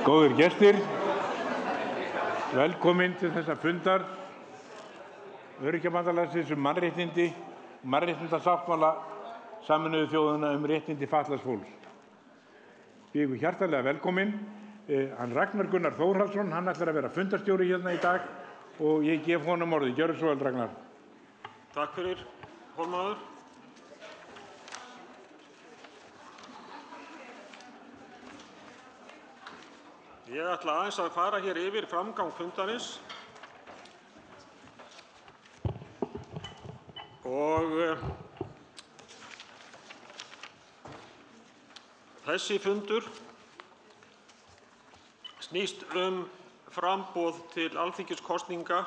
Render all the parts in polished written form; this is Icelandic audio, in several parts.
Góðir gestir, velkomin til þessa fundar Öryrkjabandalagsins mannréttindi og mannréttindasáttmála Sameinuðu þjóðanna réttindi fatlaðs fólks. Ég er hjartanlega velkomin. Hann Ragnar Gunnar Þórhallsson, hann ætlar að vera fundarstjóri hérna í dag og ég gef honum orðið. Gjörðu svo vel, Ragnar. Takk fyrir, formaður. Ég ætla aðeins að fara hér yfir framgang fundarins og þessi fundur snýst framboð til alþingiskosninga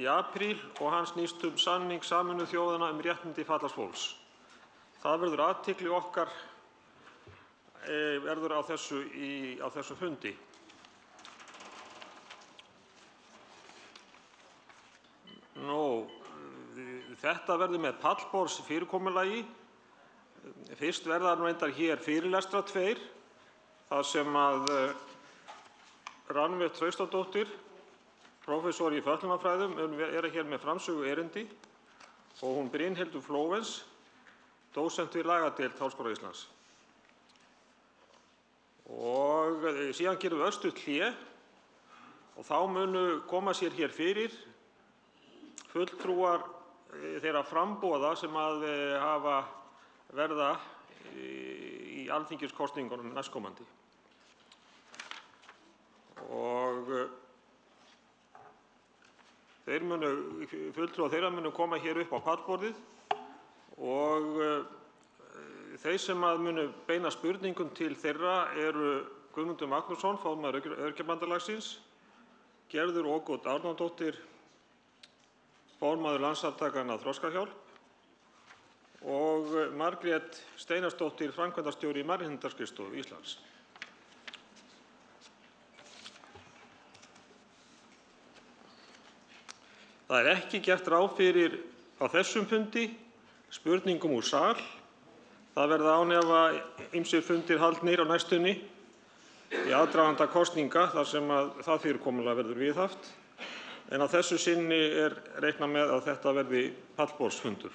í apríl og hann snýst samning Sameinuðu þjóðanna réttindi fatlaðs fólks. Það verður athygli okkar verður á þessu fundi. Þetta verður með pallborðsfyrirkomulagi. Fyrst verða reyndar hér fyrirlestrar tveir, þar sem að Rannveig Traustadóttir, prófessor í fötlunarfræðum, hér með framsögu erindi og hún Brynhildur Flóvens, dósent við lagadeild Háskóla Íslands. Og síðan gerum við örstutt hlé og þá munu koma sér hér fyrir fulltrúar þeirra framboða sem að verða í alþingiskosningunum næstkomandi. Og fulltrúar þeirra munu koma hér upp á pallborðið og þeir sem munu beina spurningum til þeirra eru Guðmundur Magnússon, formaður Öryrkjabandalagsins, Gerður Ógott Árnadóttir, formaður Landssamtakanna Þroskahjálp og Margrét Steinarsdóttir, framkvæmdastjóri Mannréttindaskrifstofu Íslands. Það er ekki gert ráð fyrir á þessum fundi spurningum úr sal. Það verða án efa ýmsir fundir haldnir á næstunni í aðdraganda kosninga þar sem að það fyrirkomulag verður viðhaft. En á þessu sinni reiknað með að þetta verði pallborðsfundur.